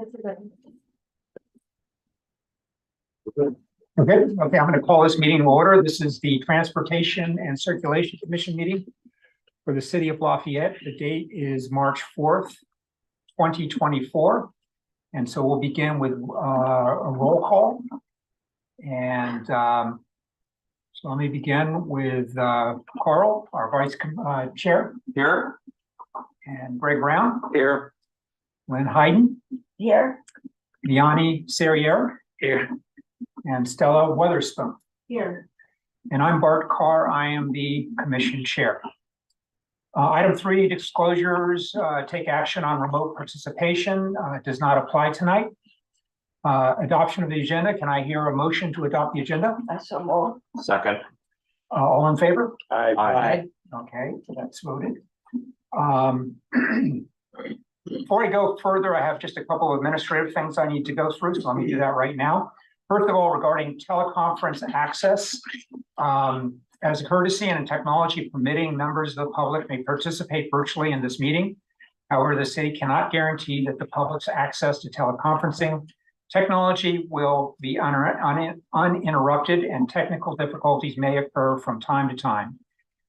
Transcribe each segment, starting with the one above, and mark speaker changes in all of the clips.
Speaker 1: Okay, I'm going to call this meeting to order. This is the Transportation and Circulation Commission meeting for the city of Lafayette. The date is March 4th, 2024. And so we'll begin with a roll call. And so let me begin with Carl, our vice chair. Here. And Greg Brown. Here. Lynn Hayden. Here. Vianney Serrier. Here. And Stella Weatherspoon. Here. And I'm Bart Carr. I am the commission chair. Item 3, disclosures, take action on remote participation, does not apply tonight. Adoption of the agenda. Can I hear a motion to adopt the agenda?
Speaker 2: So move.
Speaker 3: Second.
Speaker 1: All in favor?
Speaker 3: Aye.
Speaker 1: Okay, so that's voted. Before I go further, I have just a couple of administrative things I need to go through, so let me do that right now. First of all, regarding teleconference access, as a courtesy and technology permitting, members of the public may participate virtually in this meeting. However, the city cannot guarantee that the public's access to teleconferencing technology will be uninterrupted, and technical difficulties may occur from time to time.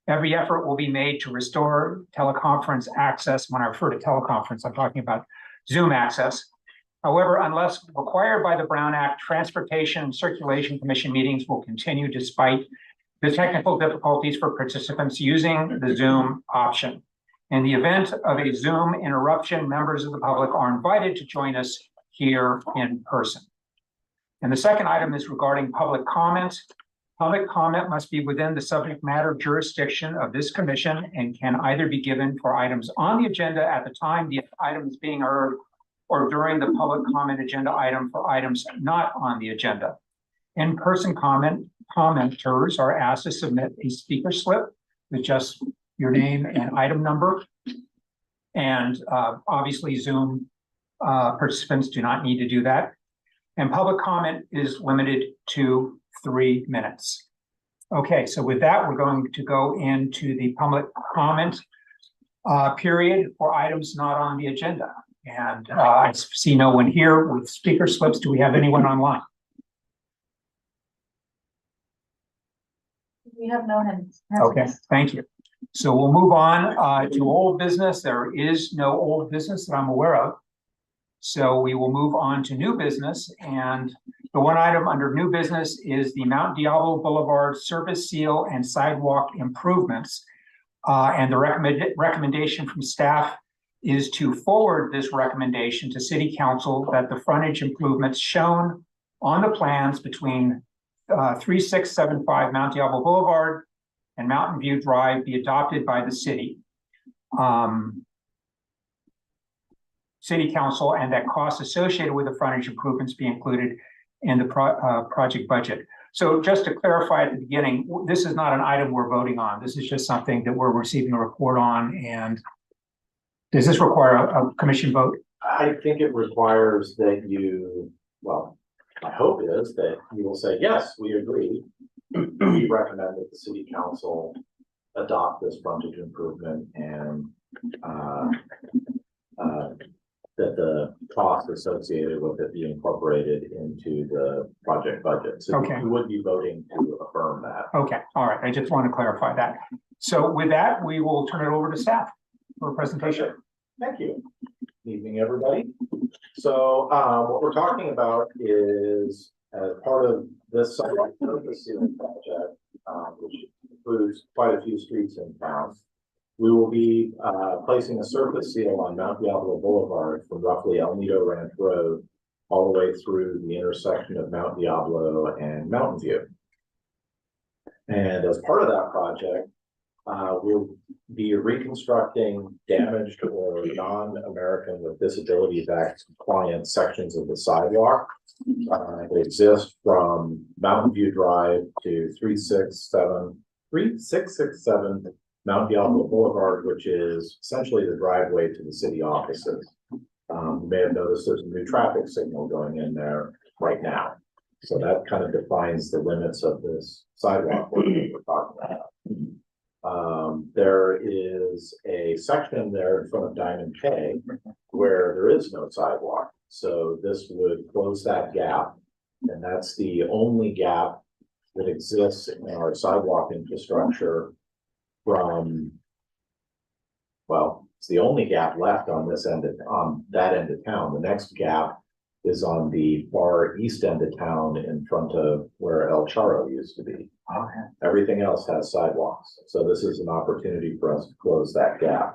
Speaker 1: Every effort will be made to restore teleconference access. When I refer to teleconference, I'm talking about Zoom access. However, unless required by the Brown Act, Transportation and Circulation Commission meetings will continue despite the technical difficulties for participants using the Zoom option. In the event of a Zoom interruption, members of the public are invited to join us here in person. And the second item is regarding public comment. Public comment must be within the subject matter jurisdiction of this commission and can either be given for items on the agenda at the time the item is being heard, or during the public comment agenda item for items not on the agenda. In-person commenters are asked to submit a speaker slip with just your name and item number. And obviously Zoom participants do not need to do that. And public comment is limited to 3 minutes. Okay, so with that, we're going to go into the public comment period for items not on the agenda. And I see no one here with speaker slips. Do we have anyone online?
Speaker 2: We have no hands.
Speaker 1: Okay, thank you. So we'll move on to old business. There is no old business that I'm aware of. So we will move on to new business. And the one item under new business is the Mount Diablo Boulevard service seal and sidewalk improvements. And the recommendation from staff is to forward this recommendation to City Council that the frontage improvements shown on the plans between 3675 Mount Diablo Boulevard and Mountain View Drive be adopted by the city. City Council, and that costs associated with the frontage improvements be included in the project budget. So just to clarify at the beginning, this is not an item we're voting on. This is just something that we're receiving a report on. And does this require a commission vote?
Speaker 3: I think it requires that you, well, my hope is that you will say, yes, we agree. We recommend that the city council adopt this frontage improvement and that the cost associated with it be incorporated into the project budget. So
Speaker 1: okay.
Speaker 3: We would be voting to affirm that.
Speaker 1: Okay, all right. I just want to clarify that. So with that, we will turn it over to staff for a presentation.
Speaker 3: Okay. Thank you. Good evening, everybody. So what we're talking about is as part of this sidewalk surface sealing project, which includes quite a few streets in town. We will be placing a surface seal on Mount Diablo Boulevard from roughly El Nido Ranch Road all the way through the intersection of Mount Diablo and Mountain View. And as part of that project, we'll be reconstructing damaged or non-American with Disabilities Act compliant sections of the sidewalk that exist from Mountain View Drive to 3667 Mount Diablo Boulevard, which is essentially the driveway to the city offices. You may have noticed there's a new traffic signal going in there right now. So that kind of defines the limits of this sidewalk we're talking about. There is a section there in front of Diamond K where there is no sidewalk. So this would close that gap. And that's the only gap that exists in our sidewalk infrastructure from, well, it's the only gap left on this end of, on that end of town. The next gap is on the far east end of town in front of where El Charro used to be. Everything else has sidewalks. So this is an opportunity for us to close that gap.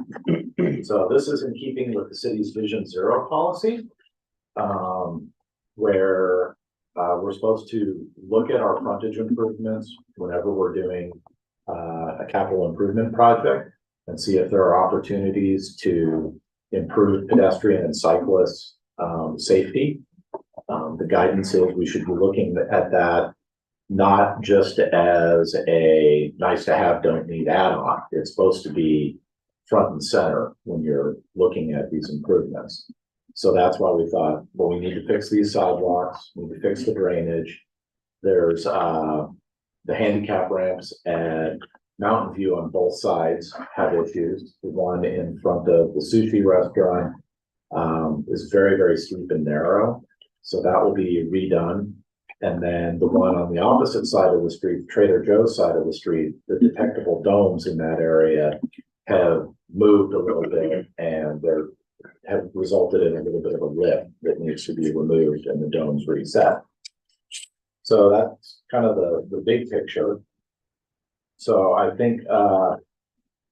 Speaker 3: So this is in keeping with the city's Vision Zero policy, where we're supposed to look at our frontage improvements whenever we're doing a capital improvement project and see if there are opportunities to improve pedestrian and cyclist safety. The guidance is we should be looking at that not just as a nice to have, don't need add-on. It's supposed to be front and center when you're looking at these improvements. So that's why we thought, well, we need to fix these sidewalks, we need to fix the drainage. There's the handicap ramps at Mountain View on both sides have issues. The one in front of the sushi restaurant is very, very steep and narrow. So that will be redone. And then the one on the opposite side of the street, Trader Joe's side of the street, the detectable domes in that area have moved a little bit and they have resulted in a little bit of a lip that needs to be removed and the domes reset. So that's kind of the big picture. So I think, I'm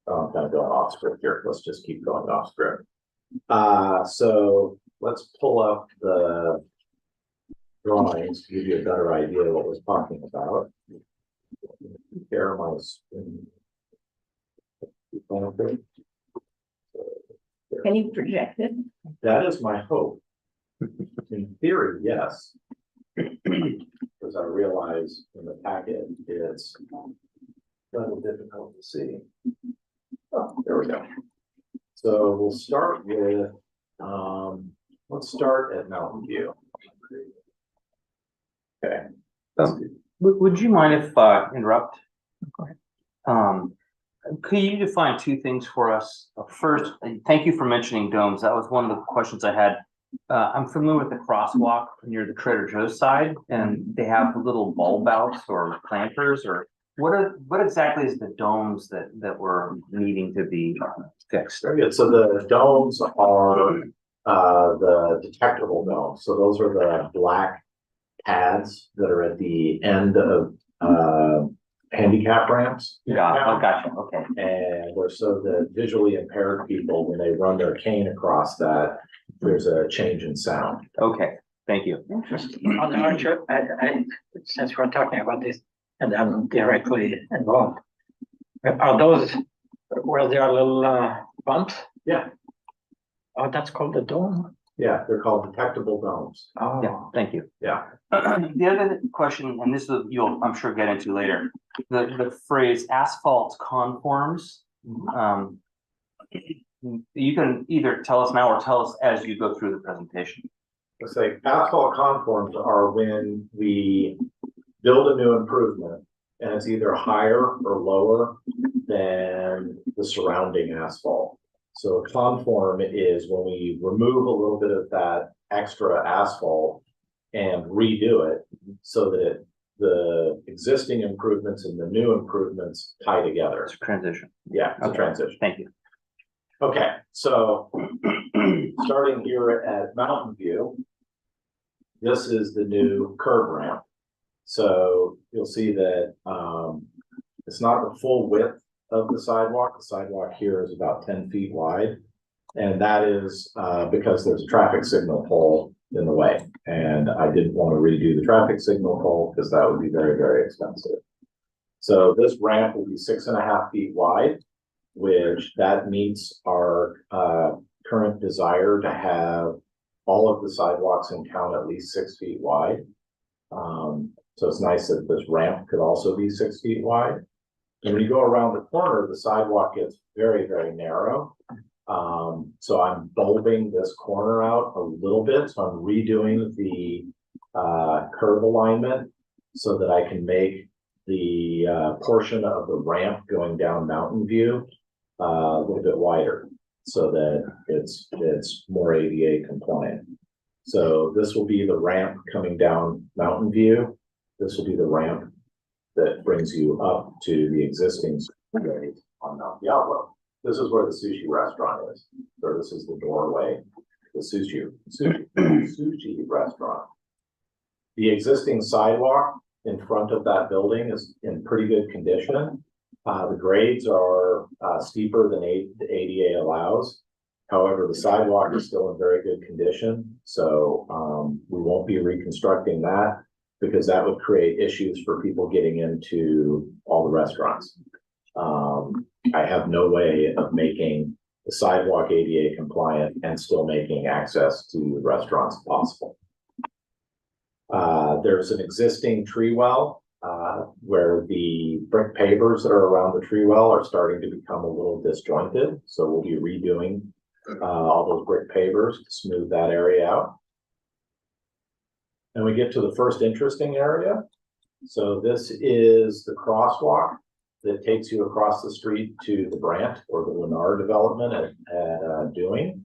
Speaker 3: kind of going off script here. Let's just keep going off script. So let's pull up the drawings to give you a better idea of what we're talking about. Share my screen.
Speaker 2: Can you project it?
Speaker 3: That is my hope. In theory, yes. Because I realize in the packet it's a little difficult to see. Oh, there we go. So we'll start with, let's start at Mountain View. Okay.
Speaker 4: Would you mind if interrupt?
Speaker 1: Go ahead.
Speaker 4: Could you define two things for us? First, and thank you for mentioning domes. That was one of the questions I had. I'm familiar with the crosswalk near the Trader Joe's side, and they have little bulb outs or planters, or what exactly is the domes that we're needing to be fixed?
Speaker 3: Very good. So the domes are the detectable domes. So those are the black pads that are at the end of handicap ramps.
Speaker 4: Yeah, gotcha. Okay.
Speaker 3: And they're so that visually impaired people, when they run their cane across that, there's a change in sound.
Speaker 4: Okay. Thank you.
Speaker 5: Interesting. On the archer, since we're talking about this, and I'm directly involved, are those where there are little bumps?
Speaker 3: Yeah,
Speaker 5: Oh, that's called a dome.
Speaker 3: yeah, they're called detectable domes.
Speaker 5: Oh,
Speaker 4: Yeah. Thank you.
Speaker 3: Yeah.
Speaker 4: The other question, and this is you'll I'm sure get into later, the phrase asphalt conforms. You can either tell us now or tell us as you go through the presentation.
Speaker 3: Let's say asphalt conforms are when we build a new improvement and it's either higher or lower than the surrounding asphalt. So a conform is when we remove a little bit of that extra asphalt and redo it so that the existing improvements and the new improvements tie together.
Speaker 4: It's a transition.
Speaker 3: Yeah, it's a
Speaker 4: Okay.
Speaker 3: transition.
Speaker 4: Thank you.
Speaker 3: Okay, so starting here at Mountain View, this is the new curb ramp. So you'll see that it's not the full width of the sidewalk. The sidewalk here is about 10 feet wide. And that is because there's a traffic signal pole in the way. And I didn't want to redo the traffic signal pole because that would be very, very expensive. So this ramp will be 6.5 feet wide, which that meets our current desire to have all of the sidewalks in town at least 6 feet wide. So it's nice that this ramp could also be 6 feet wide. And when you go around the corner, the sidewalk gets very, very narrow. So I'm bulbing this corner out a little bit. So I'm redoing the curb alignment so that I can make the portion of the ramp going down Mountain View a little bit wider so that it's more ADA compliant. So this will be the ramp coming down Mountain View. This will be the ramp that brings you up to the existing grade on Mount Diablo. This is where the sushi restaurant is. So this is the doorway, the sushi restaurant. The existing sidewalk in front of that building is in pretty good condition. The grades are steeper than the ADA allows. However, the sidewalk is still in very good condition. So we won't be reconstructing that because that would create issues for people getting into all the restaurants. I have no way of making the sidewalk ADA compliant and still making access to restaurants possible. There's an existing tree well where the brick pavers that are around the tree well are starting to become a little disjointed. So we'll be redoing all those brick pavers to smooth that area out. And we get to the first interesting area. So this is the crosswalk that takes you across the street to the Brandt or the Lennar development at Dewing.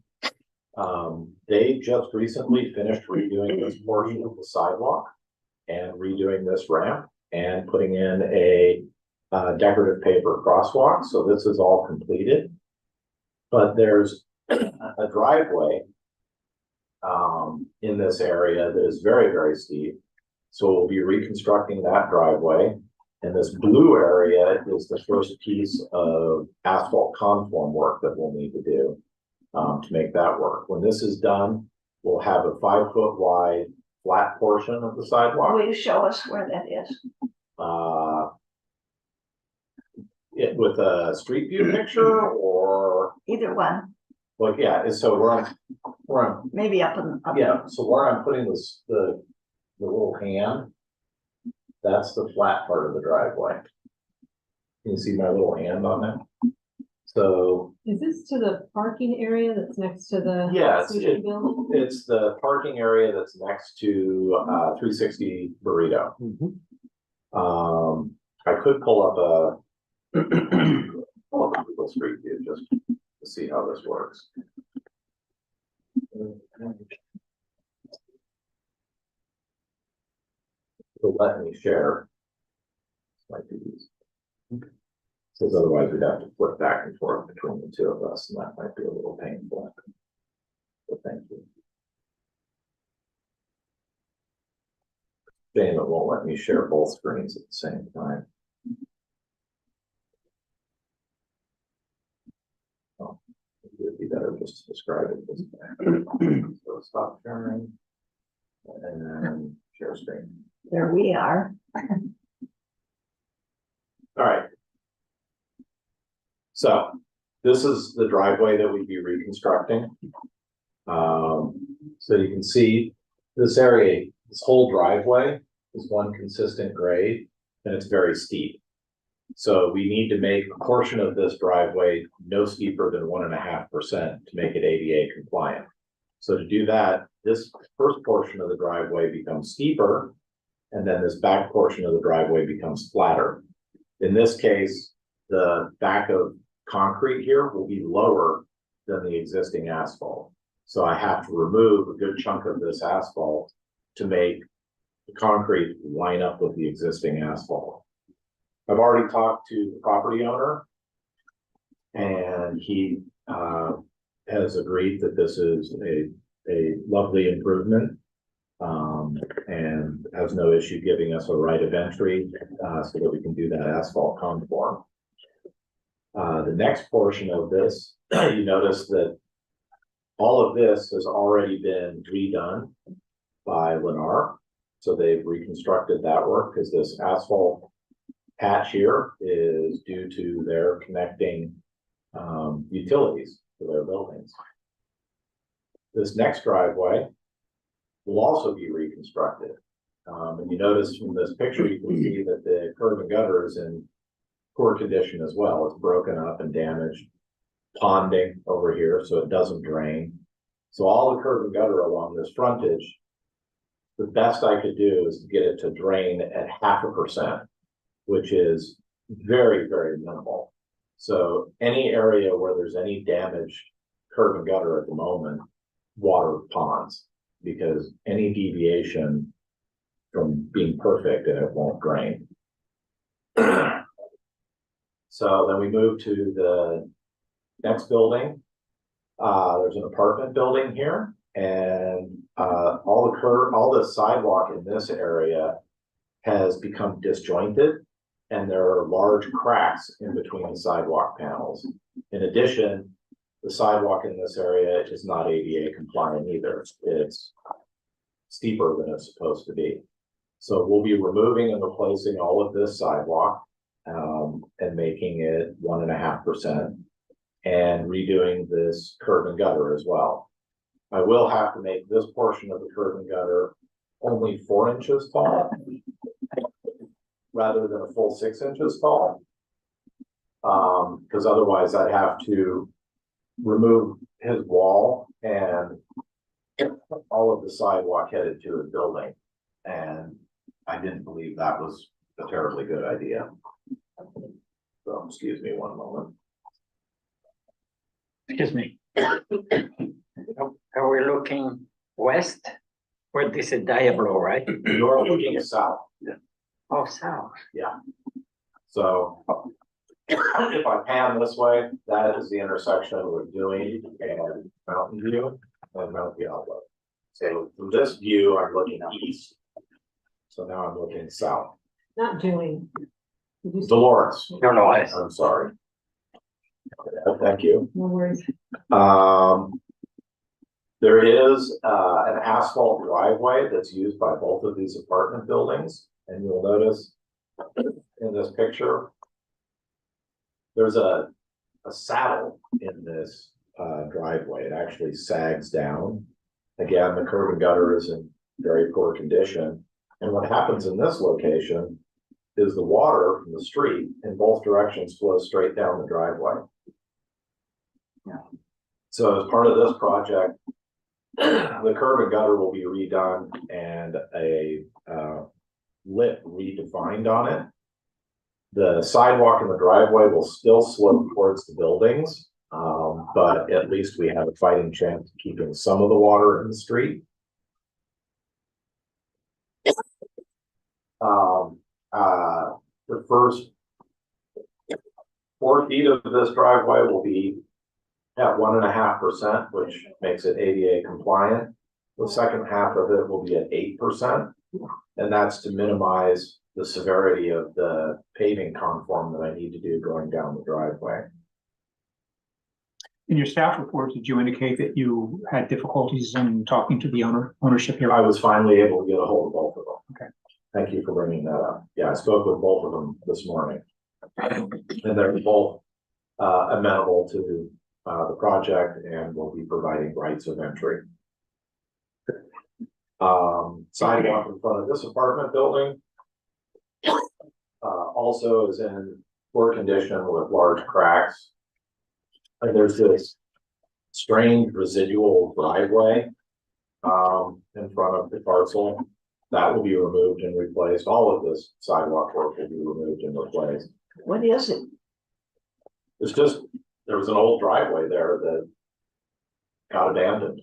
Speaker 3: They just recently finished redoing this portion of the sidewalk and redoing this ramp and putting in a decorative paper crosswalk. So this is all completed, but there's a driveway in this area that is very, very steep. So we'll be reconstructing that driveway. And this blue area is the first piece of asphalt conform work that we'll need to do to make that work. When this is done, we'll have a 5-foot wide flat portion of the sidewalk.
Speaker 2: Will you show us where that is?
Speaker 3: With a street view picture or,
Speaker 2: Either one,
Speaker 3: well, yeah, so we're on,
Speaker 2: maybe up in.
Speaker 3: yeah, so where I'm putting this, the little hand, that's the flat part of the driveway. Can you see my little hand on that? So,
Speaker 6: Is this to the parking area that's next to the
Speaker 3: yeah,
Speaker 6: sushi building?
Speaker 3: it's the parking area that's next to 360 Burrito. I could pull up a Google Street View just to see how this works. So let me share. Might be easy. Because otherwise we'd have to flip back and forth between the two of us, and that might be a little painful. So thank you. Shame it won't let me share both screens at the same time. Oh, it would be better just to describe it this way. So stop sharing. And then share screen.
Speaker 2: There we are.
Speaker 3: All right. So this is the driveway that we'd be reconstructing. So you can see this area, this whole driveway is one consistent grade and it's very steep. So we need to make a portion of this driveway no steeper than 1.5% to make it ADA compliant. So to do that, this first portion of the driveway becomes steeper, and then this back portion of the driveway becomes flatter. In this case, the back of concrete here will be lower than the existing asphalt. So I have to remove a good chunk of this asphalt to make the concrete line up with the existing asphalt. I've already talked to the property owner, and he has agreed that this is a lovely improvement and has no issue giving us a right of entry so that we can do that asphalt conform. The next portion of this, you notice that all of this has already been redone by Lennar. So they've reconstructed that work because this asphalt patch here is due to their connecting utilities to their buildings. This next driveway will also be reconstructed. And you notice from this picture, you can see that the curb and gutter is in poor condition as well. It's broken up and damaged, ponding over here, so it doesn't drain. So all the curb and gutter along this frontage, the best I could do is to get it to drain at 0.5%, which is very, very minimal. So any area where there's any damaged curb and gutter at the moment, water ponds. because any deviation from being perfect and it won't drain. So then we move to the next building. There's an apartment building here, and all the sidewalk in this area has become disjointed, and there are large cracks in between the sidewalk panels. In addition, the sidewalk in this area is not ADA compliant either. It's steeper than it's supposed to be. So we'll be removing and replacing all of this sidewalk and making it 1.5% and redoing this curb and gutter as well. I will have to make this portion of the curb and gutter only 4 inches tall rather than a full 6 inches tall. Because otherwise I'd have to remove his wall and all of the sidewalk headed to his building. And I didn't believe that was a terribly good idea. So excuse me one moment.
Speaker 5: Excuse me. Are we looking west? Where this is Diablo, right?
Speaker 3: You're looking south.
Speaker 5: Oh, south.
Speaker 3: So if I pan this way, that is the intersection with Dewey and Mountain View and Mount Diablo. So from this view, I'm looking east. So now I'm looking south.
Speaker 6: Not doing.
Speaker 3: Dolores,
Speaker 5: No, no,
Speaker 3: I'm sorry. Thank you.
Speaker 6: No worries.
Speaker 3: There is an asphalt driveway that's used by both of these apartment buildings, and you'll notice in this picture, there's a saddle in this driveway. It actually sags down. Again, the curb and gutter is in very poor condition. And what happens in this location is the water from the street in both directions flows straight down the driveway. So as part of this project, the curb and gutter will be redone and a lip redefined on it. The sidewalk and the driveway will still slope towards the buildings, but at least we have a fighting chance of keeping some of the water in the street. The first 4 feet of this driveway will be at 1.5%, which makes it ADA compliant. The second half of it will be at 8%, and that's to minimize the severity of the paving conform that I need to do going down the driveway.
Speaker 1: In your staff report, did you indicate that you had difficulties in talking to the ownership here?
Speaker 3: I was finally able to get a hold of both of them.
Speaker 1: Okay.
Speaker 3: Thank you for bringing that up. Yeah, I spoke with both of them this morning. And they're both amenable to the project and will be providing rights of entry. Sidewalk in front of this apartment building also is in poor condition with large cracks. And there's this strange residual driveway in front of the parcel. That will be removed and replaced. All of this sidewalk work will be removed and replaced.
Speaker 2: What is it?
Speaker 3: It's just, there was an old driveway there that got abandoned.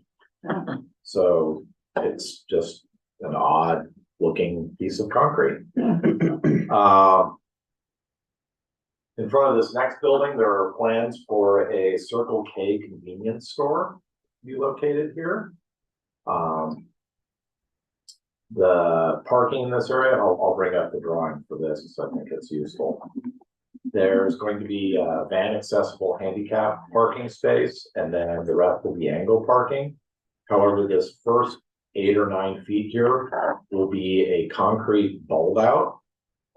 Speaker 3: So it's just an odd looking piece of concrete. In front of this next building, there are plans for a Circle K convenience store to be located here. The parking in this area, I'll bring up the drawing for this because I think it's useful. There's going to be a van accessible handicap parking space, and then the rest will be angle parking. However, this first 8 or 9 feet here will be a concrete bulb out.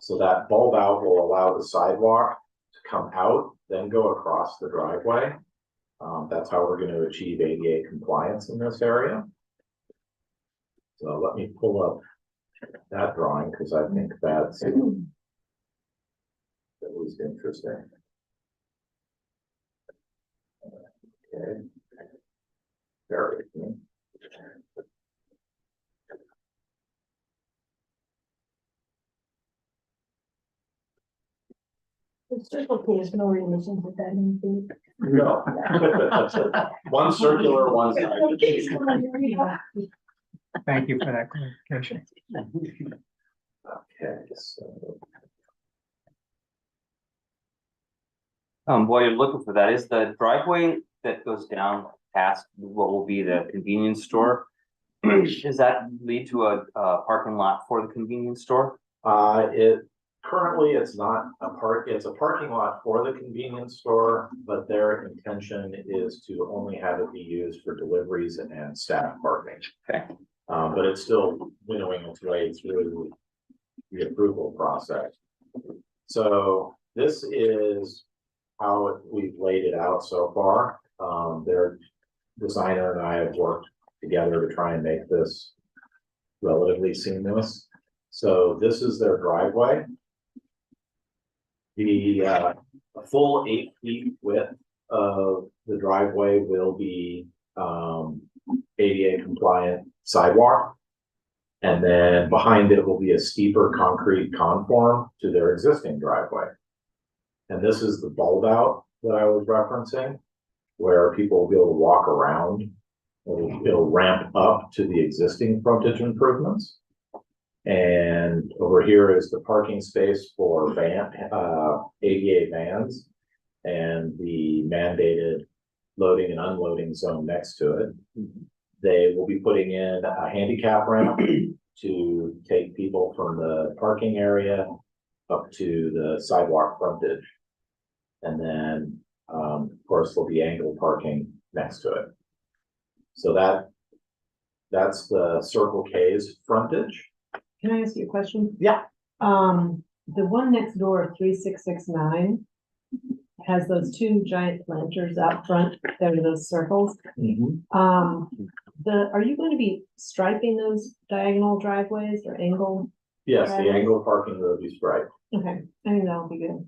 Speaker 3: So that bulb out will allow the sidewalk to come out, then go across the driveway. That's how we're going to achieve ADA compliance in this area. So let me pull up that drawing because I think that's at least interesting. Okay. Bear with me.
Speaker 2: The Circle K is no relation to that anything.
Speaker 3: No. One circular, one side.
Speaker 1: Thank you for that clarification.
Speaker 3: Okay, so.
Speaker 4: While you're looking for that, is the driveway that goes down past what will be the convenience store? Does that lead to a parking lot for the convenience store?
Speaker 3: Currently, it's not it's a parking lot for the convenience store, but their intention is to only have it be used for deliveries and staff parking.
Speaker 4: Okay.
Speaker 3: But it's still winnowing its way through the approval process. So this is how we've laid it out so far. Their designer and I have worked together to try and make this relatively seamless. So this is their driveway. The full 8 feet width of the driveway will be ADA compliant sidewalk. And then behind it will be a steeper concrete conform to their existing driveway. And this is the bulb out that I was referencing, where people will be able to walk around. It'll ramp up to the existing frontage improvements. And over here is the parking space for ADA vans and the mandated loading and unloading zone next to it. They will be putting in a handicap ramp to take people from the parking area up to the sidewalk frontage. And then, of course, there'll be angled parking next to it. So that's the Circle K's frontage.
Speaker 6: Can I ask you a question?
Speaker 3: Yeah.
Speaker 6: The one next door, 3669, has those two giant planters out front, there are those circles. Are you going to be striping those diagonal driveways or angle?
Speaker 3: Yes, the angled parking will be striped.
Speaker 6: Okay, I think that'll be good.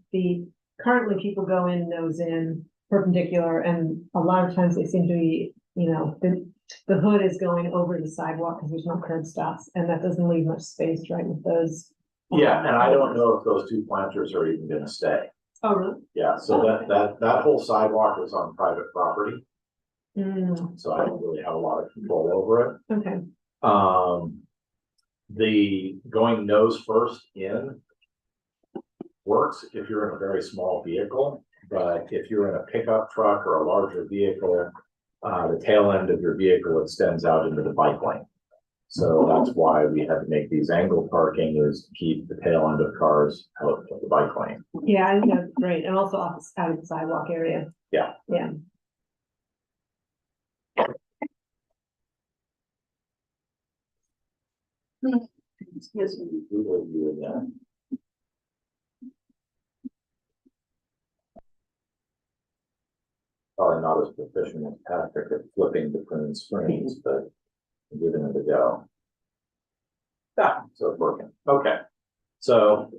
Speaker 6: Currently people go in, nose in, perpendicular, and a lot of times they seem to be, the hood is going over the sidewalk because there's no curb stops, and that doesn't leave much space, right, with those.
Speaker 3: Yeah, and I don't know if those two planters are even gonna stay.
Speaker 6: Oh, really?
Speaker 3: Yeah, so that whole sidewalk is on private property,
Speaker 6: Mm,
Speaker 3: so I don't really have a lot of control over it.
Speaker 6: okay,
Speaker 3: The going nose first in works if you're in a very small vehicle, but if you're in a pickup truck or a larger vehicle, the tail end of your vehicle extends out into the bike lane. So that's why we had to make these angled parking, is to keep the tail end of cars out of the bike lane.
Speaker 6: yeah, I think that's great, and also out of the sidewalk area.
Speaker 3: Yeah.
Speaker 6: Yeah.
Speaker 2: Excuse me.
Speaker 3: We will do that. Probably not as proficient as Patrick at flipping between screens, but I'm giving it a go. Yeah, so it's working. Okay, so.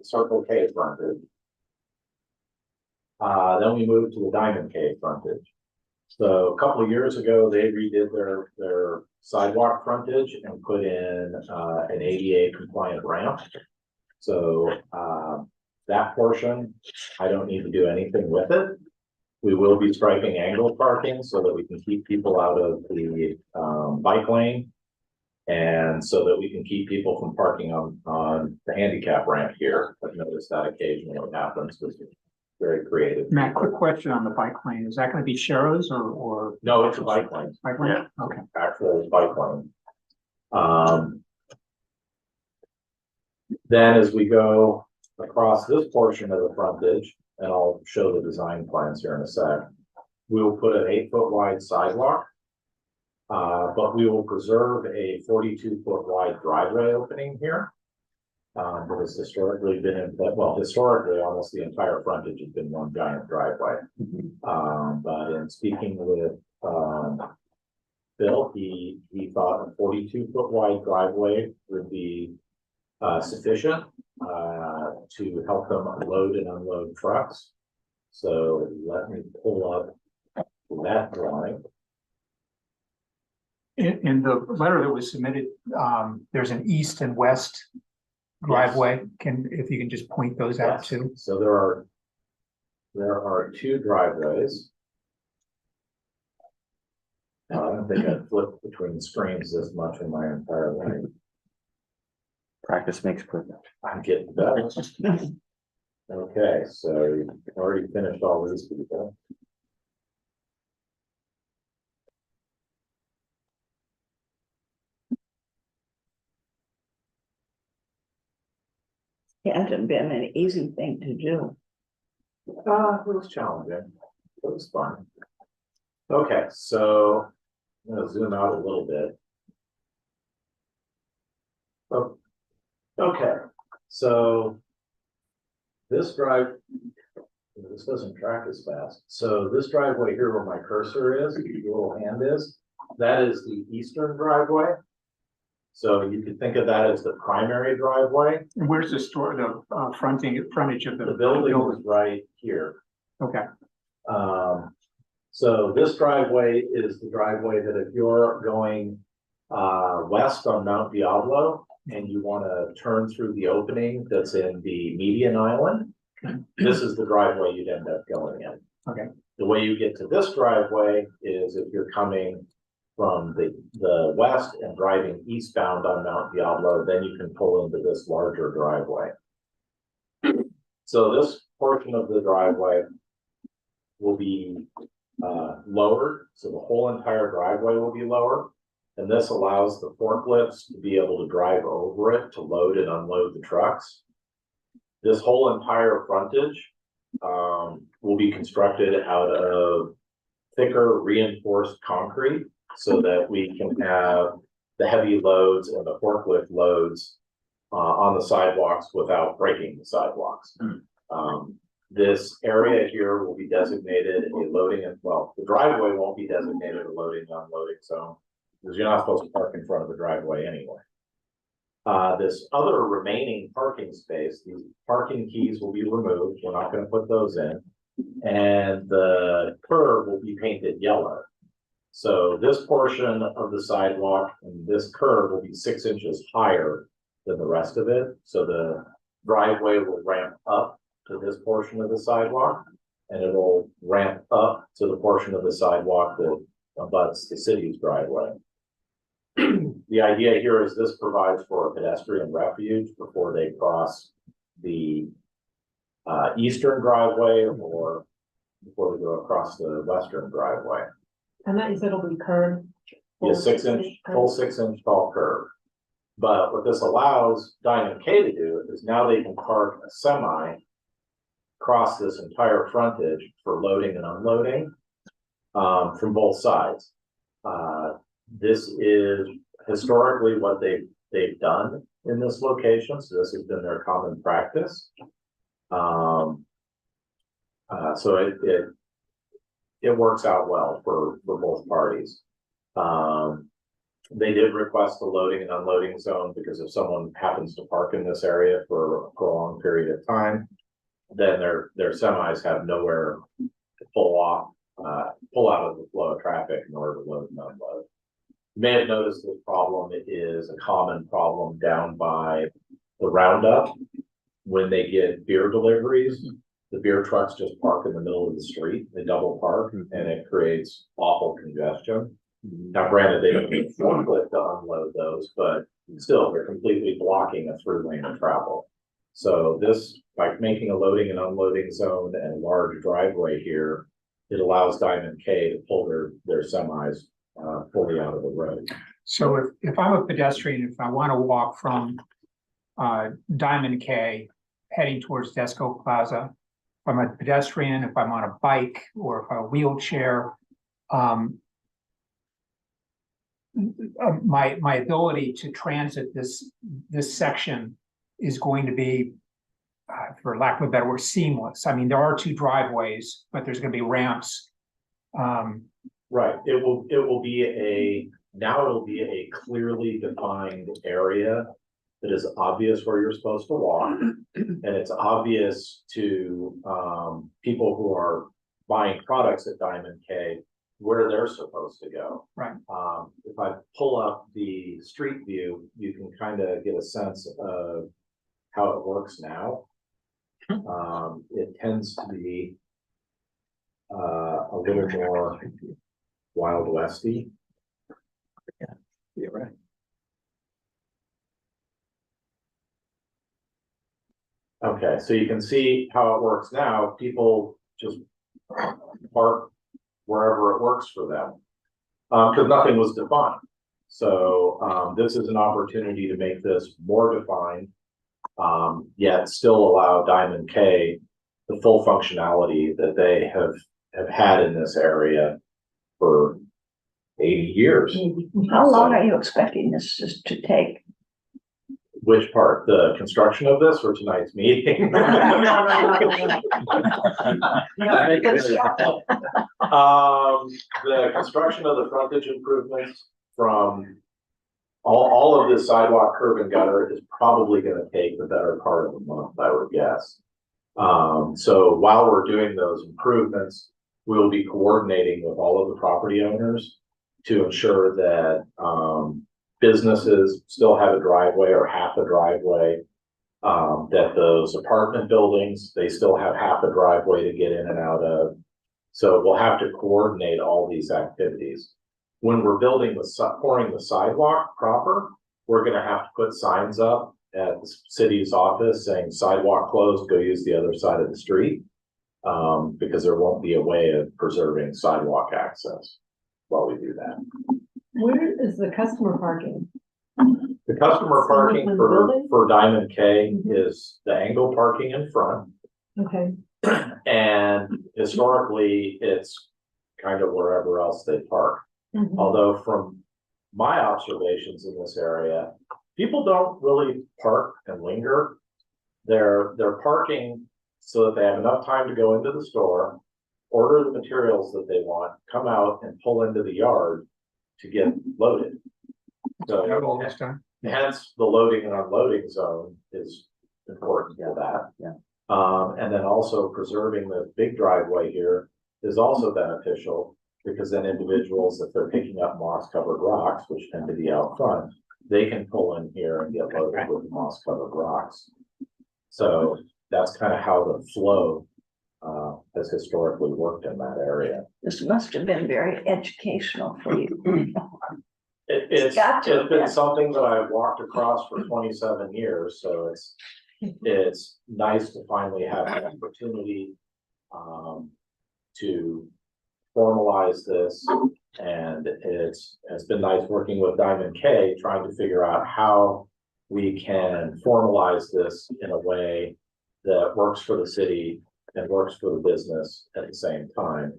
Speaker 3: Circle K frontage. Then we moved to the Diamond K frontage. So a couple of years ago, they redid their sidewalk frontage and put in an ADA compliant ramp. So that portion, I don't need to do anything with it. We will be striping angled parking so that we can keep people out of the bike lane. And so that we can keep people from parking on the handicap ramp here. I've noticed that occasionally what happens, because it's very creative.
Speaker 1: Matt, quick question on the bike lane. Is that gonna be Sharrow's or?
Speaker 3: No, it's a bike lane,
Speaker 1: Bike lane? Okay.
Speaker 3: actual bike lane. Then as we go across this portion of the frontage, and I'll show the design plans here in a sec, we will put an 8-foot wide sidewalk. But we will preserve a 42-foot wide driveway opening here. That has historically been historically almost the entire frontage has been one giant driveway. But in speaking with Bill, he thought a 42-foot wide driveway would be sufficient to help them load and unload trucks. So let me pull up that drawing.
Speaker 1: In the letter that was submitted, there's an east and west driveway. If you can just point those out
Speaker 3: Yes.
Speaker 1: too.
Speaker 3: So there are two driveways. I don't think I've flipped between screens this much in my entire life.
Speaker 4: Practice makes perfect.
Speaker 3: I'm getting better. Okay, so you've already finished all these people.
Speaker 2: It hasn't been an easy thing to do.
Speaker 3: It was challenging. It was fun. Okay, so I'm gonna zoom out a little bit. Oh, okay, so this doesn't track as fast. So this driveway here where my cursor is, the little hand is, that is the eastern driveway. So you could think of that as the primary driveway.
Speaker 1: And where's the store, the frontage of
Speaker 3: The building is right here.
Speaker 1: Okay,
Speaker 3: So this driveway is the driveway that if you're going west on Mount Diablo and you want to turn through the opening that's in the median island, this is the driveway you'd end up going in.
Speaker 1: Okay.
Speaker 3: The way you get to this driveway is if you're coming from the west and driving eastbound on Mount Diablo, then you can pull into this larger driveway. So this portion of the driveway will be lowered, so the whole entire driveway will be lower. And this allows the forklifts to be able to drive over it to load and unload the trucks. This whole entire frontage will be constructed out of thicker reinforced concrete so that we can have the heavy loads and the forklift loads on the sidewalks without breaking the sidewalks. This area here will be designated a loading and, well, the driveway won't be designated a loading and unloading zone because you're not supposed to park in front of the driveway anyway. This other remaining parking space, these parking keys will be removed. We're not going to put those in. And the curb will be painted yellow. So this portion of the sidewalk and this curb will be 6 inches higher than the rest of it. So the driveway will ramp up to this portion of the sidewalk and it'll ramp up to the portion of the sidewalk that abuts the city's driveway. The idea here is this provides for a pedestrian refuge before they cross the eastern driveway or before they go across the western driveway.
Speaker 6: And that you said will be curved.
Speaker 3: Be a 6 inch, full 6 inch tall curb. But what this allows Diamond K to do is now they can park a semi across this entire frontage for loading and unloading from both sides. This is historically what they've done in this location, so this has been their common practice. So it works out well for both parties. They did request the loading and unloading zone because if someone happens to park in this area for a prolonged period of time, then their semis have nowhere to pull out of the flow of traffic in order to load and unload. You may have noticed this problem. It is a common problem down by the Roundup when they get beer deliveries. The beer trucks just park in the middle of the street. They double park and it creates awful congestion. Now, granted, they don't need a forklift to unload those, but still they're completely blocking a through lane of travel. So this, by making a loading and unloading zone and a large driveway here, it allows Diamond K to pull their semis fully out of the road.
Speaker 1: so if I'm a pedestrian, if I want to walk from Diamond K heading towards Desco Plaza, if I'm a pedestrian, if I'm on a bike, or if I'm a wheelchair, my ability to transit this section is going to be, for lack of a better word, seamless. I mean, there are two driveways, but there's going to be ramps.
Speaker 3: Right, it'll be a clearly defined area that is obvious where you're supposed to walk. And it's obvious to people who are buying products at Diamond K where they're supposed to go.
Speaker 1: Right.
Speaker 3: If I pull up the street view, you can kind of get a sense of how it works now. It tends to be a little more Wild Westy.
Speaker 5: You're right.
Speaker 3: Okay, so you can see how it works now. People just park wherever it works for them. Because nothing was defined. So, this is an opportunity to make this more defined. Yet still allow Diamond K the full functionality that they have had in this area for 80 years.
Speaker 2: How long are you expecting this to take?
Speaker 3: Which part? The construction of this or tonight's meeting? The construction of the frontage improvements from all of this sidewalk, curb and gutter is probably gonna take the better part of a month, I would guess. So while we're doing those improvements, we'll be coordinating with all of the property owners to ensure that, businesses still have a driveway or half a driveway. That those apartment buildings, they still have half a driveway to get in and out of. So we'll have to coordinate all these activities. When we're building pouring the sidewalk proper, we're gonna have to put signs up at the city's office saying sidewalk closed, go use the other side of the street. Because there won't be a way of preserving sidewalk access while we do that.
Speaker 6: Where is the customer parking?
Speaker 3: The customer parking
Speaker 6: in the building?
Speaker 3: for Diamond K
Speaker 6: Mhm.
Speaker 3: is the angle parking in front.
Speaker 6: Okay,
Speaker 3: And historically, it's kind of wherever else they park.
Speaker 6: mhm.
Speaker 3: Although from my observations in this area, people don't really park and linger. They're parking so that they have enough time to go into the store, order the materials that they want, come out and pull into the yard to get loaded. So
Speaker 1: This time.
Speaker 3: hence the loading and unloading zone is important for that.
Speaker 4: Yeah.
Speaker 3: And then also preserving the big driveway here is also beneficial because then individuals, if they're picking up moss covered rocks, which tend to be out front, they can pull in here and get loaded with moss covered rocks. So that's kind of how the flow has historically worked in that area.
Speaker 2: This must have been very educational for you.
Speaker 3: It's
Speaker 2: got to have
Speaker 3: been
Speaker 2: been.
Speaker 3: something that I've walked across for 27 years, so it's nice to finally have an opportunity to formalize this. And it's been nice working with Diamond K, trying to figure out how we can formalize this in a way that works for the city and works for the business at the same time.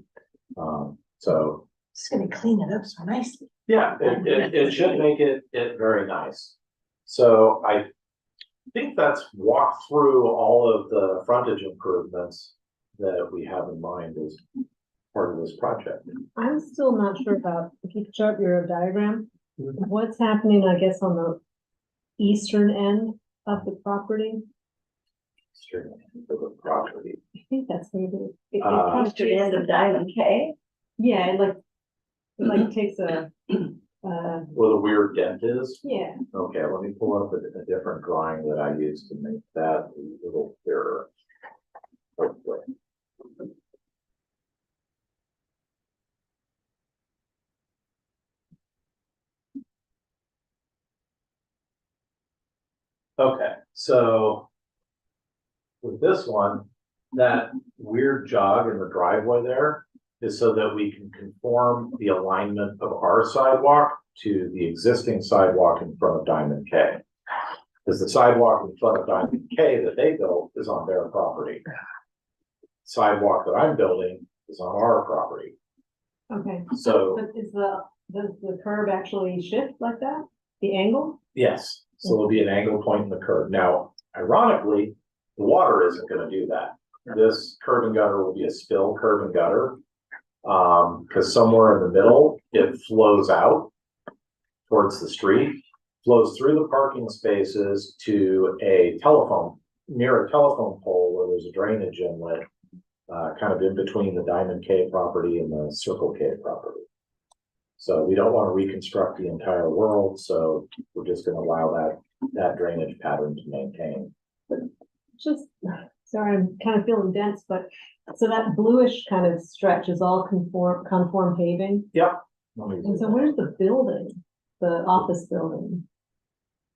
Speaker 3: So
Speaker 7: It's gonna clean it up so nicely.
Speaker 3: yeah, it should make it very nice. So I think that's walked through all of the frontage improvements that we have in mind as part of this project.
Speaker 6: I'm still not sure about, if you could show up your diagram, what's happening, I guess, on the eastern end of the property?
Speaker 3: Certainly, for the property.
Speaker 6: I think that's where it is. It
Speaker 3: Uh,
Speaker 2: To the end of Diamond K.
Speaker 6: Yeah, it like takes a,
Speaker 3: Where the weird dent is.
Speaker 6: yeah,
Speaker 3: Okay, let me pull up a different drawing that I used to make that a little clearer. Hopefully. Okay, so with this one, that weird jog in the driveway there is so that we can conform the alignment of our sidewalk to the existing sidewalk in front of Diamond K. Because the sidewalk in front of Diamond K that they built is on their property. Sidewalk that I'm building is on our property.
Speaker 6: okay.
Speaker 3: So,
Speaker 6: But does the curb actually shift like that? The angle?
Speaker 3: yes, so there'll be an angle point in the curb. Now, ironically, the water isn't gonna do that. This curb and gutter will be a spill curb and gutter. Because somewhere in the middle, it flows out towards the street, flows through the parking spaces to near a telephone pole where there's a drainage inlet, kind of in between the Diamond K property and the Circle K property. So we don't want to reconstruct the entire world, so we're just gonna allow that drainage pattern to maintain.
Speaker 6: Just, sorry, I'm kind of feeling dense, but so that bluish kind of stretch is all conform paving?
Speaker 3: Yep.
Speaker 6: And so where's the building, the office building?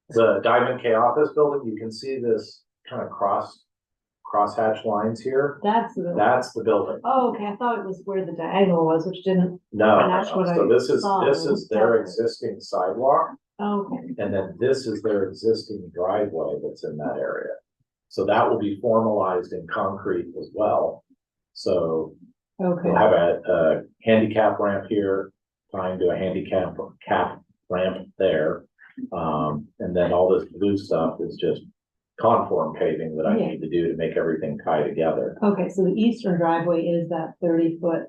Speaker 3: The Diamond K office building, you can see this kind of crosshatch lines here.
Speaker 6: That's the building.
Speaker 3: That's the building.
Speaker 6: Oh, okay, I thought it was where the diagonal was, which didn't,
Speaker 3: No,
Speaker 6: that's what
Speaker 3: so
Speaker 6: I
Speaker 3: this is
Speaker 6: saw.
Speaker 3: their existing sidewalk,
Speaker 6: okay,
Speaker 3: and then this is their existing driveway that's in that area. So that will be formalized in concrete as well. So
Speaker 6: okay.
Speaker 3: we'll have a handicap ramp here, tying to a handicap ramp there. And then all this blue stuff is just conform paving that I
Speaker 6: Yeah.
Speaker 3: need to do to make everything tie together.
Speaker 6: Okay, so the eastern driveway is that 30-foot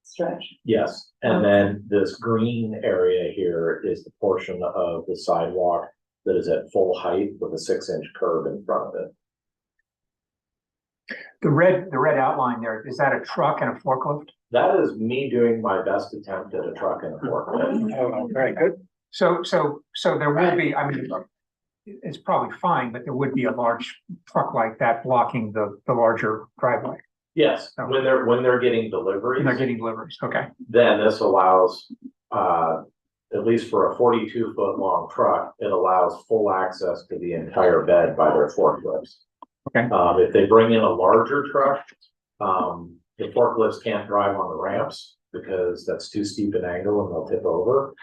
Speaker 6: stretch.
Speaker 3: Yes, and then this green area here is the portion of the sidewalk that is at full height with a 6-inch curb in front of it.
Speaker 1: The red outline there, is that a truck and a forklift?
Speaker 3: That is me doing my best attempt at a truck and a forklift.
Speaker 5: Oh, very good.
Speaker 1: So there will be, I mean, it's probably fine, but there would be a large truck like that blocking the larger driveway.
Speaker 3: Yes, when they're getting deliveries.
Speaker 1: And they're getting deliveries, okay.
Speaker 3: Then this allows, at least for a 42-foot long truck, it allows full access to the entire bed by their forklifts.
Speaker 1: Okay.
Speaker 3: If they bring in a larger truck, the forklifts can't drive on the ramps because that's too steep an angle and they'll tip over.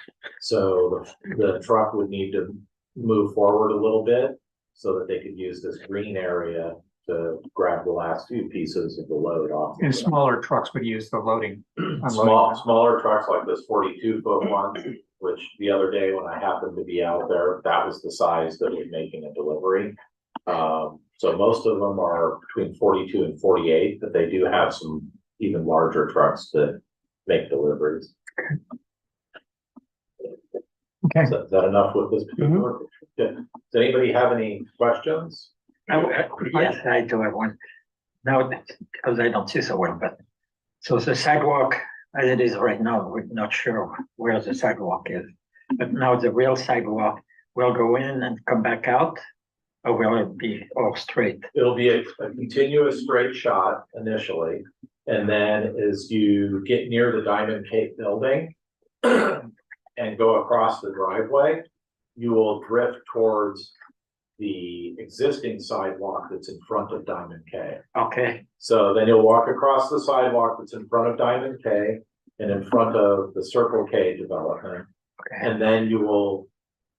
Speaker 3: So the truck would need to move forward a little bit so that they could use this green area to grab the last few pieces of the load off.
Speaker 1: And smaller trucks would use the loading. unloading.
Speaker 3: Smaller trucks like this 42-foot one, which the other day when I happened to be out there, that was the size that was making a delivery. So most of them are between 42 and 48, but they do have some even larger trucks that make deliveries.
Speaker 1: Okay.
Speaker 3: So is that enough with this particular? Good. Does anybody have any questions?
Speaker 5: Yes, I do have one. Now, because I don't see so well, but, so the sidewalk, as it is right now, we're not sure where the sidewalk is. But now the real sidewalk will go in and come back out, or will it be all straight?
Speaker 3: It'll be a continuous straight shot initially, and then as you get near the Diamond Cape building and go across the driveway, you will drift towards the existing sidewalk that's in front of Diamond K.
Speaker 5: Okay,
Speaker 3: So then you'll walk across the sidewalk that's in front of Diamond K and in front of the Circle K development.
Speaker 5: okay,
Speaker 3: And then you will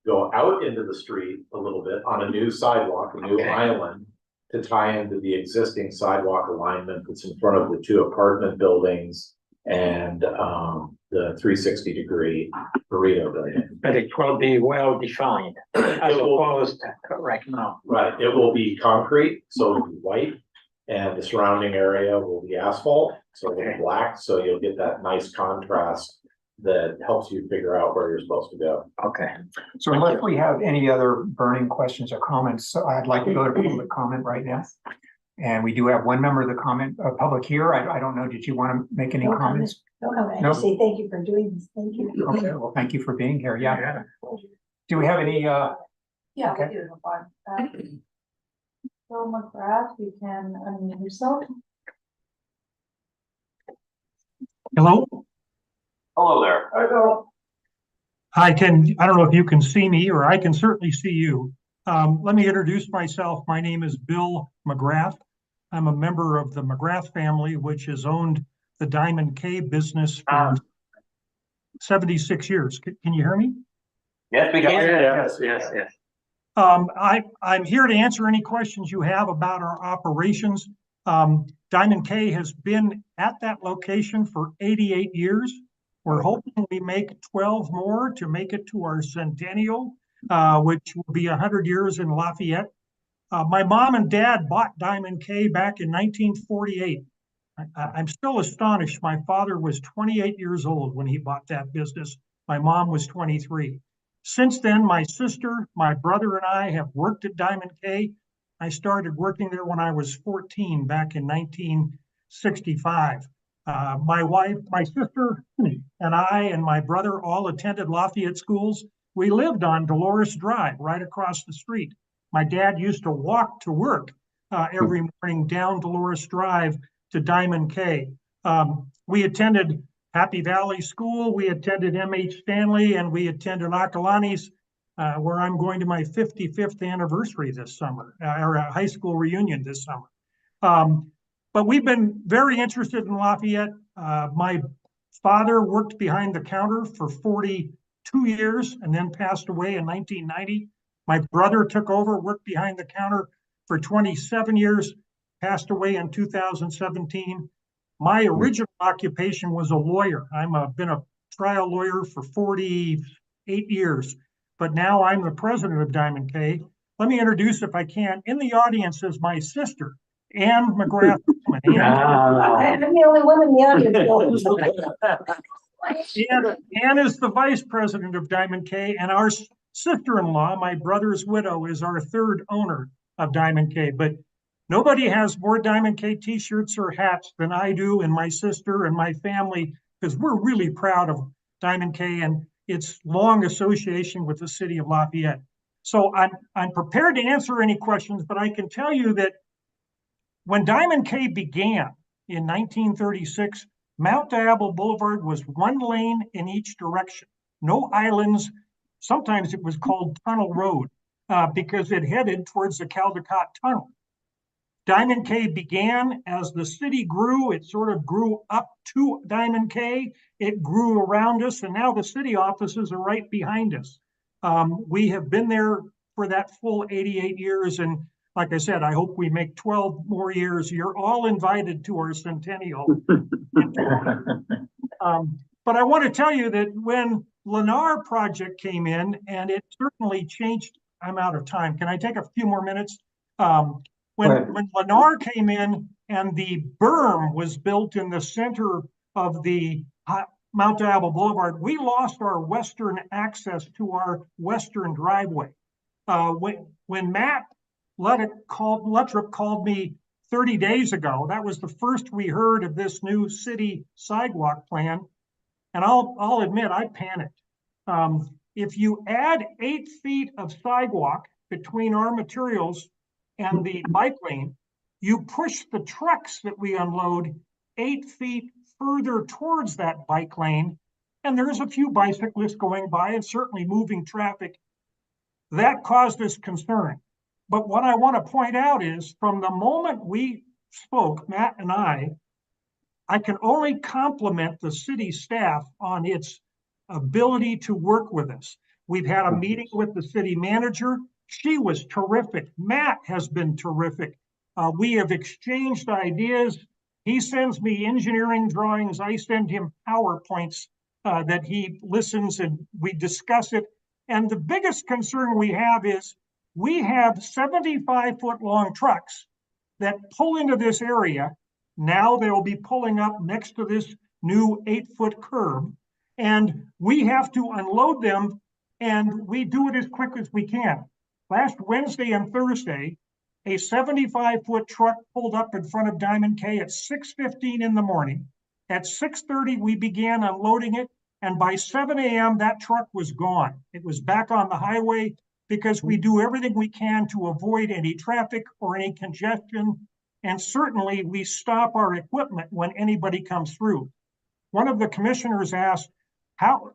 Speaker 3: go out into the street a little bit on a new sidewalk, a new
Speaker 5: Okay.
Speaker 3: island to tie into the existing sidewalk alignment that's in front of the 2 apartment buildings and the 360-degree burrito building.
Speaker 5: but it will be well defined as
Speaker 3: It will-
Speaker 5: opposed to right now.
Speaker 3: Right, it will be concrete, so it'll be white, and the surrounding area will be asphalt, so it'll be black, so you'll get that nice contrast that helps you figure out where you're supposed to go.
Speaker 5: Okay,
Speaker 1: So unless we have any other burning questions or comments, so I'd like to go to public comment right now. And we do have one member of the public here. I don't know, did you want to make any
Speaker 7: No comment.
Speaker 1: comments?
Speaker 7: No, I
Speaker 1: No.
Speaker 7: just say thank you for doing this. Thank you.
Speaker 1: Okay, well, thank you for being here. Yeah.
Speaker 5: yeah,
Speaker 1: Do we have any,
Speaker 8: Yeah,
Speaker 1: Okay.
Speaker 8: we do have one. Phil McGrath, you can unmute yourself.
Speaker 9: Hello,
Speaker 3: Hello there. Hi, Bill.
Speaker 9: I don't know if you can see me or I can certainly see you. Let me introduce myself. My name is Bill McGrath. I'm a member of the McGrath family, which has owned the Diamond K business for 76 years. Can you hear me?
Speaker 4: Yes, we can.
Speaker 5: yes.
Speaker 9: I'm here to answer any questions you have about our operations. Diamond K has been at that location for 88 years. We're hoping we make 12 more to make it to our centennial, which will be 100 years in Lafayette. My mom and dad bought Diamond K back in 1948. I'm still astonished. My father was 28 years old when he bought that business. My mom was 23. Since then, my sister, my brother, and I have worked at Diamond K. I started working there when I was 14 back in 1965. My wife, my sister, and I and my brother all attended Lafayette schools. We lived on Dolores Drive, right across the street. My dad used to walk to work every morning down Dolores Drive to Diamond K. We attended Happy Valley School. We attended M.H. Stanley, and we attended Acalanes, where I'm going to my 55th anniversary this summer, or a high school reunion this summer. But we've been very interested in Lafayette. My father worked behind the counter for 42 years and then passed away in 1990. My brother took over, worked behind the counter for 27 years, passed away in 2017. My original occupation was a lawyer. Been a trial lawyer for 48 years, but now I'm the president of Diamond K. Let me introduce, if I can, in the audience is my sister, Ann McGrath.
Speaker 2: I'm the only one in the audience.
Speaker 9: Ann is the vice president of Diamond K, and our sister-in-law, my brother's widow, is our third owner of Diamond K. But nobody has more Diamond K t-shirts or hats than I do, and my sister and my family, because we're really proud of Diamond K and its long association with the city of Lafayette. So I'm prepared to answer any questions, but I can tell you that when Diamond K began in 1936, Mount Diablo Boulevard was one lane in each direction, no islands. Sometimes it was called Tunnel Road because it headed towards the Caldecott Tunnel. Diamond K began as the city grew. It sort of grew up to Diamond K. It grew around us, and now the city offices are right behind us. We have been there for that full 88 years, and like I said, I hope we make 12 more years. You're all invited to our centennial. But I want to tell you that when Lennar project came in, and it certainly changed, I'm out of time. Can I take a few more minutes? When Lennar came in and the berm was built in the center of the Mount Diablo Boulevard, we lost our western access to our western driveway. When Matt Luttrip called me 30 days ago, that was the first we heard of this new city sidewalk plan. And I'll admit, I panicked. If you add 8 feet of sidewalk between our materials and the bike lane, you push the trucks that we unload 8 feet further towards that bike lane. And there's a few bicyclists going by and certainly moving traffic. That caused us concern. But what I want to point out is from the moment we spoke, Matt and I can only compliment the city staff on its ability to work with us. We've had a meeting with the city manager. She was terrific. Matt has been terrific. We have exchanged ideas. He sends me engineering drawings. I send him PowerPoints that he listens and we discuss it. And the biggest concern we have is we have 75-foot long trucks that pull into this area. Now they will be pulling up next to this new 8-foot curb, and we have to unload them, and we do it as quick as we can. Last Wednesday and Thursday, a 75-foot truck pulled up in front of Diamond K at 6:15 in the morning. At 6:30, we began unloading it, and by 7 a.m., that truck was gone. It was back on the highway because we do everything we can to avoid any traffic or any congestion. And certainly we stop our equipment when anybody comes through. One of the commissioners asked, how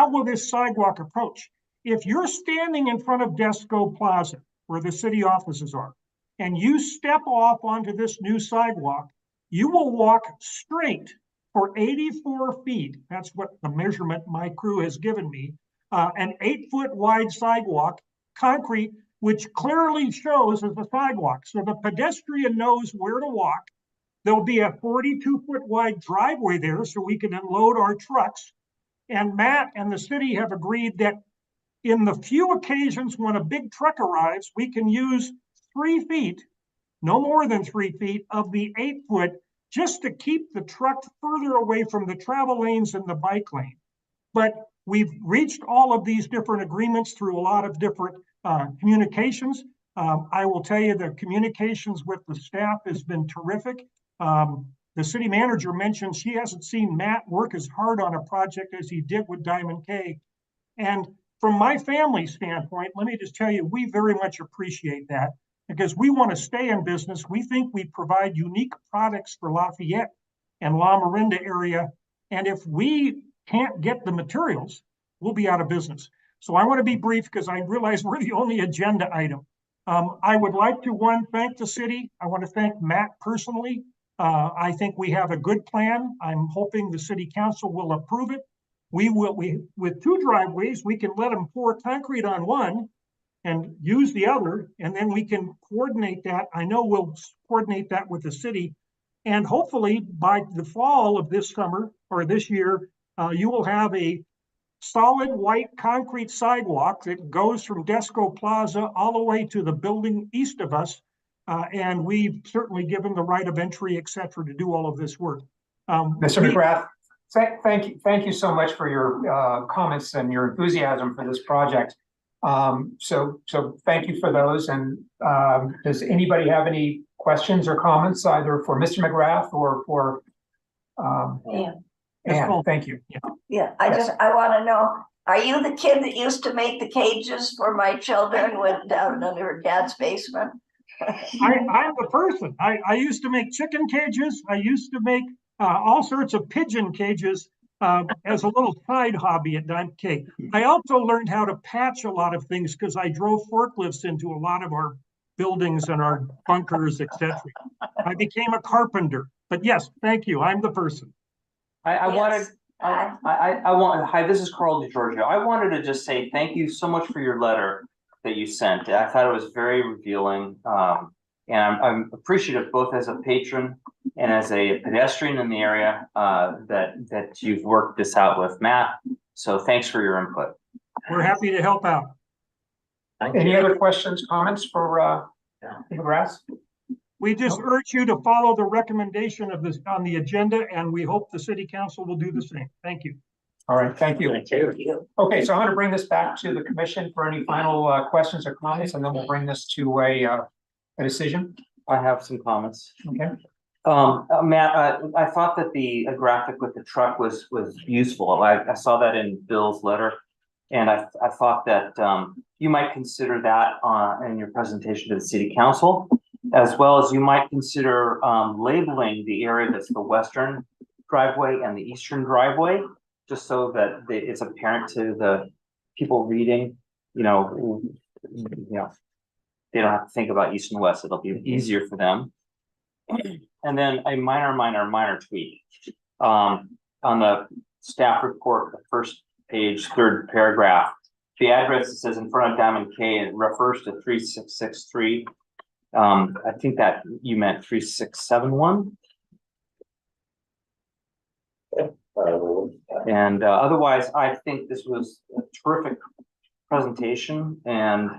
Speaker 9: will this sidewalk approach? If you're standing in front of Desco Plaza, where the city offices are, and you step off onto this new sidewalk, you will walk straight for 84 feet. That's what the measurement my crew has given me. An 8-foot wide sidewalk, concrete, which clearly shows as a sidewalk. So the pedestrian knows where to walk. There'll be a 42-foot wide driveway there so we can unload our trucks. And Matt and the city have agreed that in the few occasions when a big truck arrives, we can use 3 feet, no more than 3 feet of the 8-foot, just to keep the truck further away from the travel lanes and the bike lane. But we've reached all of these different agreements through a lot of different communications. I will tell you the communications with the staff has been terrific. The city manager mentioned she hasn't seen Matt work as hard on a project as he did with Diamond K. And from my family standpoint, let me just tell you, we very much appreciate that because we want to stay in business. We think we provide unique products for Lafayette and La Miranda area. And if we can't get the materials, we'll be out of business. So I want to be brief because I realize we're the only agenda item. I would like to, one, thank the city. I want to thank Matt personally. I think we have a good plan. I'm hoping the city council will approve it. With two driveways, we can let them pour concrete on one and use the other, and then we can coordinate that. I know we'll coordinate that with the city. And hopefully by the fall of this summer or this year, you will have a solid white concrete sidewalk that goes from Desco Plaza all the way to the building east of us. And we've certainly given the right of entry, et cetera, to do all of this work.
Speaker 1: Mr. McGrath, thank you so much for your comments and your enthusiasm for this project. So thank you for those. And does anybody have any questions or comments either for Mr. McGrath or for Ann? Thank you.
Speaker 2: Yeah, I want to know, are you the kid that used to make the cages for my children when down under her dad's basement?
Speaker 9: I'm the person. I used to make chicken cages. I used to make all sorts of pigeon cages as a little side hobby at Diamond K. I also learned how to patch a lot of things because I drove forklifts into a lot of our buildings and our bunkers, etc. I became a carpenter. But yes, thank you. I'm the person.
Speaker 4: Hi, this is Carl DiGiorgio. I wanted to just say thank you so much for your letter that you sent. I thought it was very revealing. And I'm appreciative both as a patron and as a pedestrian in the area that you've worked this out with Matt. So thanks for your input.
Speaker 9: We're happy to help out.
Speaker 1: Any other questions, comments for McGrath?
Speaker 9: We just urge you to follow the recommendation of this on the agenda, and we hope the city council will do the same. Thank you.
Speaker 1: All right, thank you.
Speaker 5: Thank you.
Speaker 1: Okay, so I'm going to bring this back to the commission for any final questions or comments, and then we'll bring this to a decision.
Speaker 4: I have some comments.
Speaker 1: Okay.
Speaker 4: Matt, I thought that the graphic with the truck was useful. I saw that in Bill's letter, and I thought that you might consider that in your presentation to the city council, as well as you might consider labeling the area that's the western driveway and the eastern driveway, just so that it's apparent to the people reading. You know, they don't have to think about east and west. It'll be easier for them. And then a minor tweak. On the staff report, the first page, third paragraph, the address that says in front of Diamond K, it refers to 3663. I think that you meant 3671. And otherwise, I think this was a terrific presentation, and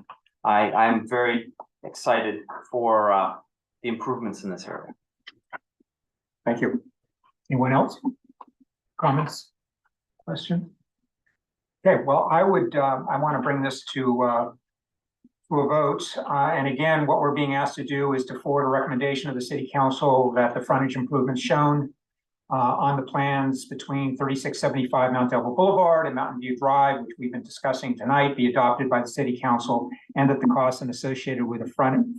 Speaker 4: I'm very excited for the improvements in this area.
Speaker 1: Thank you. Anyone else? Comments? Question? Okay, well, I want to bring this to a vote. And again, what we're being asked to do is to forward a recommendation of the city council that the frontage improvements shown on the plans between 3675 Mount Delville Boulevard and Mountain View Drive, which we've been discussing tonight, be adopted by the city council, and that the costs associated with the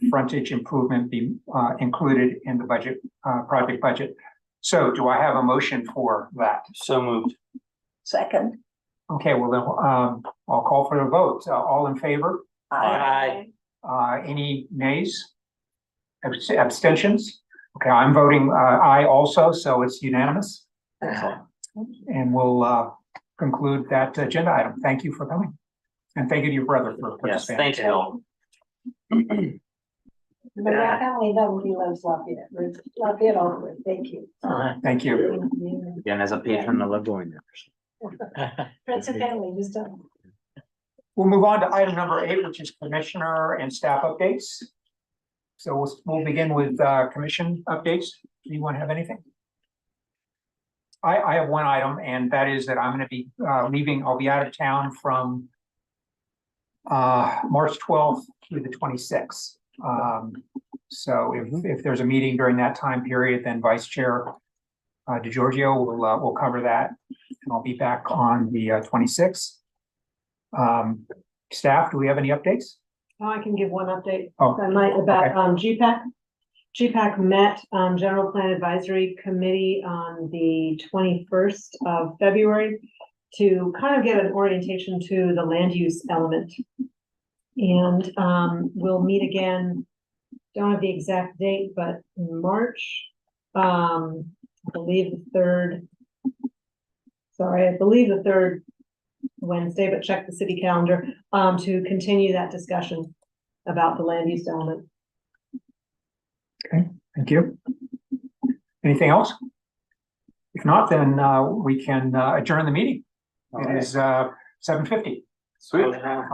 Speaker 1: frontage improvement be included in the budget, project budget. So do I have a motion for that?
Speaker 4: So moved.
Speaker 2: Second.
Speaker 1: Okay, well then I'll call for the vote. All in favor?
Speaker 2: Aye.
Speaker 1: Any nays? Abstentions? Okay, I'm voting aye also, so it's unanimous. And we'll conclude that agenda item. Thank you for coming. And thank you to your brother for
Speaker 4: Yes,
Speaker 1: participating.
Speaker 4: thank you.
Speaker 7: But I can't believe that he loves Lafayette. Lafayette all the way. Thank you.
Speaker 1: Thank you.
Speaker 4: Again, as a patron, I love going there.
Speaker 7: Friends and family, just don't.
Speaker 1: We'll move on to item number 8, which is commissioner and staff updates. So we'll begin with commission updates. Anyone have anything? I have one item, and that is that I'm going to be leaving. I'll be out of town from March 12th through the 26th. So if there's a meeting during that time period, then Vice Chair DiGiorgio will cover that, and I'll be back on the 26th. Staff, do we have any updates?
Speaker 6: Oh, I can give one update.
Speaker 1: Oh,
Speaker 6: I might about GPAC. GPAC met, General Plan Advisory Committee on the 21st of February to kind of get an orientation to the land use element. And, we'll meet again, don't have the exact date, but in March, I believe the third Wednesday, but check the city calendar, to continue that discussion about the land use element.
Speaker 1: Okay, thank you. Anything else? If not, then we can adjourn the meeting. It is 7:50.
Speaker 4: Sweet.
Speaker 1: All right.